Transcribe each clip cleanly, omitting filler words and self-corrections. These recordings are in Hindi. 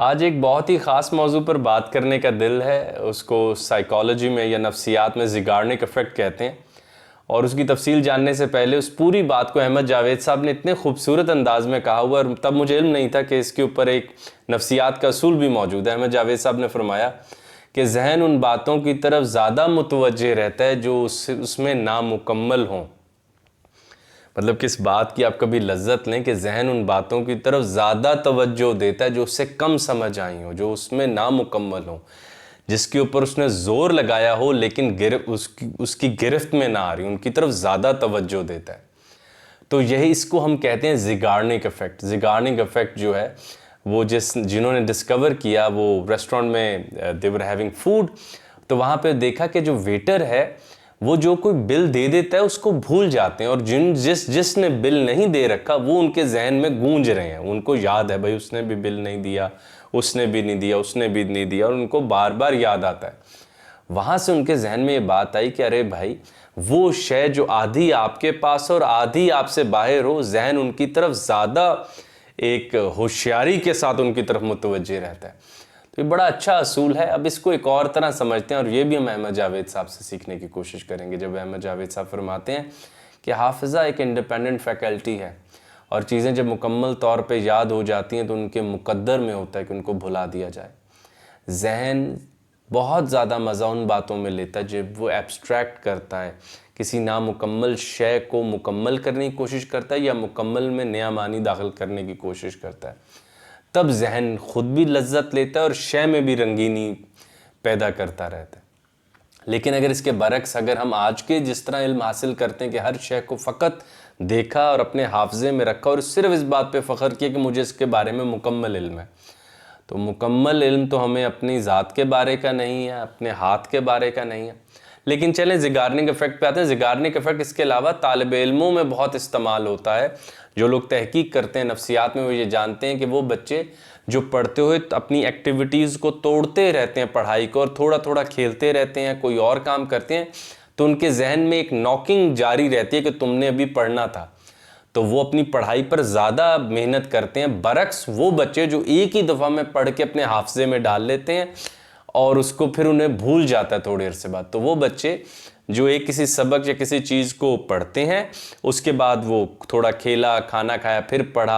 आज एक बहुत ही ख़ास मौजू पर बात करने का दिल है। उसको साइकोलॉजी में या नफ्सियात में ज़िगार्निक इफ़ेक्ट कहते हैं। और उसकी तफसील जानने से पहले उस पूरी बात को अहमद जावेद साहब ने इतने खूबसूरत अंदाज में कहा हुआ, और तब मुझे इल्म नहीं था कि इसके ऊपर एक नफ्सियात का असूल भी मौजूद है। अहमद जावेद साहब ने फरमाया कि जहन उन बातों की तरफ ज़्यादा मुतवज्जे रहता है जो उसमें नामुकम्मल हों। मतलब किस बात की आप कभी लज्जत लें कि जहन उन बातों की तरफ ज़्यादा तवज्जो देता है जो उससे कम समझ आई हो, जो उसमें नामुकम्मल हो, जिसके ऊपर उसने ज़ोर लगाया हो लेकिन उसकी गिरफ्त में ना आ रही, उनकी तरफ ज़्यादा तवज्जो देता है। तो यही इसको हम कहते हैं ज़िगार्निक इफ़ेक्ट। ज़िगार्निक इफ़ेक्ट जो है वो जिन्होंने डिस्कवर किया, वो रेस्टोरेंट में दे वर हैविंग फूड, तो वहाँ पे देखा कि जो वेटर है वो जो कोई बिल दे देता है उसको भूल जाते हैं, और जिसने बिल नहीं दे रखा वो उनके जहन में गूंज रहे हैं। उनको याद है भाई उसने भी बिल नहीं दिया, उसने भी नहीं दिया, उसने भी नहीं दिया, और उनको बार बार याद आता है। वहाँ से उनके जहन में ये बात आई कि अरे भाई, वो शय जो आधी आपके पास और आधी आपसे बाहर हो, जहन उनकी तरफ ज़्यादा एक होशियारी के साथ उनकी तरफ मुतवज्जे रहता है। तो ये बड़ा अच्छा असूल है। अब इसको एक और तरह समझते हैं, और ये भी हम अहमद जावेद साहब से सीखने की कोशिश करेंगे। जब अहमद जावेद साहब फरमाते हैं कि हाफिज़ा एक इंडिपेंडेंट फैकल्टी है, और चीज़ें जब मुकम्मल तौर पे याद हो जाती हैं तो उनके मुकद्दर में होता है कि उनको भुला दिया जाए। जहन बहुत ज़्यादा मज़ा उन बातों में लेता है जब वो एब्स्ट्रैक्ट करता है, किसी नामुकम्मल शय को मुकम्मल करने की कोशिश करता है या मुकम्मल में नया मानी दाखिल करने की कोशिश करता है। तब जहन खुद भी लज्जत लेता है और शय में भी रंगीनी पैदा करता रहता है। लेकिन अगर इसके बरक्स, अगर हम आज के जिस तरह इल्म हासिल करते हैं कि हर शय को फ़कत देखा और अपने हाफजे में रखा और सिर्फ इस बात पे फ़ख्र किया कि मुझे इसके बारे में मुकम्मल इल्म है, तो मुकम्मल इल्म तो हमें अपनी ज़ात के बारे का नहीं है, अपने हाथ के बारे का नहीं है। लेकिन चलें ज़िगार्निक इफ़ेक्ट पे आते हैं। ज़िगार्निक इफ़ेक्ट इसके अलावा तालिब इल्मों में बहुत इस्तेमाल होता है। जो लोग तहकीक करते हैं नफ्सियात में, वो ये जानते हैं कि वो बच्चे जो पढ़ते हुए अपनी एक्टिविटीज़ को तोड़ते रहते हैं, पढ़ाई को, और थोड़ा थोड़ा खेलते रहते हैं, कोई और काम करते हैं, तो उनके जहन में एक नॉकिंग जारी रहती है कि तुमने अभी पढ़ना था। तो वो अपनी पढ़ाई पर ज़्यादा मेहनत करते हैं, बरक्स वो बच्चे जो एक ही दफ़ा में पढ़ के अपने हाफजे में डाल लेते हैं और उसको फिर उन्हें भूल जाता है थोड़ी देर से बाद। तो वो बच्चे जो एक किसी सबक या किसी चीज़ को पढ़ते हैं, उसके बाद वो थोड़ा खेला, खाना खाया, फिर पढ़ा,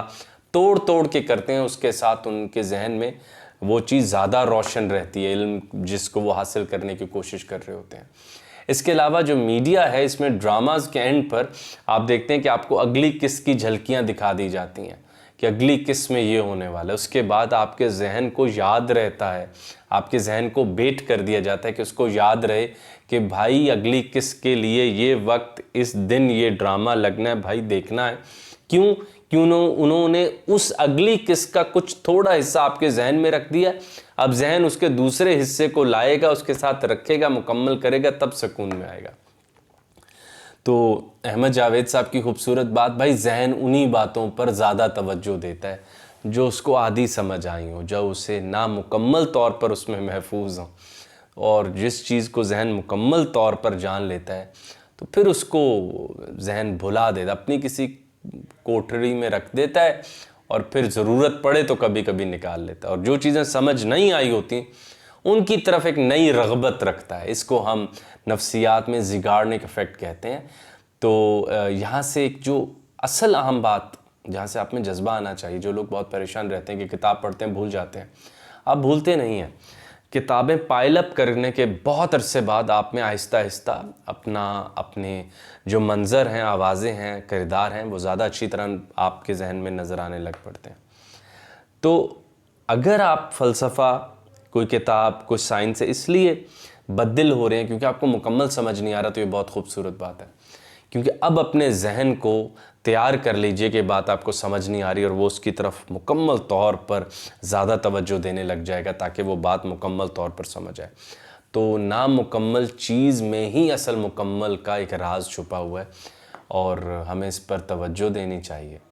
तोड़ तोड़ के करते हैं, उसके साथ उनके जहन में वो चीज़ ज़्यादा रोशन रहती है, इल्म जिसको वो हासिल करने की कोशिश कर रहे होते हैं। इसके अलावा जो मीडिया है, इसमें ड्रामाज के एंड पर आप देखते हैं कि आपको अगली किस्त की झलकियाँ दिखा दी जाती हैं कि अगली किस्त में ये होने वाला है। उसके बाद आपके जहन को याद रहता है, आपके जहन को बेट कर दिया जाता है कि उसको याद रहे कि भाई अगली किस्त के लिए ये वक्त, इस दिन ये ड्रामा लगना है, भाई देखना है। क्यों उन्होंने उस अगली किस्त का कुछ थोड़ा हिस्सा आपके जहन में रख दिया। अब जहन उसके दूसरे हिस्से को लाएगा, उसके साथ रखेगा, मुकम्मल करेगा, तब सुकून में आएगा। तो अहमद जावेद साहब की खूबसूरत बात, भाई जहन उन्हीं बातों पर ज़्यादा तवज्जो देता है जो उसको आधी समझ आई हो, जो उसे नामुकम्मल तौर पर उसमें महफूज हो। और जिस चीज़ को जहन मुकम्मल तौर पर जान लेता है तो फिर उसको जहन भुला देता, अपनी किसी कोठरी में रख देता है, और फिर ज़रूरत पड़े तो कभी कभी निकाल लेता है। और जो चीज़ें समझ नहीं आई होती उनकी तरफ एक नई रग़बत रखता है। इसको हम नफ्सियात में ज़िगार्निक इफ़ेक्ट कहते हैं। तो यहाँ से एक जो असल अहम बात, जहाँ से आप में जज्बा आना चाहिए, जो लोग बहुत परेशान रहते हैं कि किताब पढ़ते हैं भूल जाते हैं, आप भूलते नहीं हैं। किताबें पाइल अप करने के बहुत अरसे बाद आप में आहिस्ता आहिस्ता अपने जो मंज़र हैं, आवाज़ें हैं, किरदार हैं, वो ज़्यादा अच्छी तरह आपके जहन में नज़र आने लग पड़ते हैं। तो अगर आप फ़लसफ़ा, कोई किताब, कोई साइंस से इसलिए बददिल हो रहे हैं क्योंकि आपको मुकम्मल समझ नहीं आ रहा, तो ये बहुत खूबसूरत बात है। क्योंकि अब अपने जहन को तैयार कर लीजिए कि बात आपको समझ नहीं आ रही, और वो उसकी तरफ मुकम्मल तौर पर ज़्यादा तवज्जो देने लग जाएगा ताकि वो बात मुकम्मल तौर पर समझ आए। तो नामुकम्मल चीज़ में ही असल मुकम्मल का एक राज छुपा हुआ है, और हमें इस पर तवज्जो देनी चाहिए।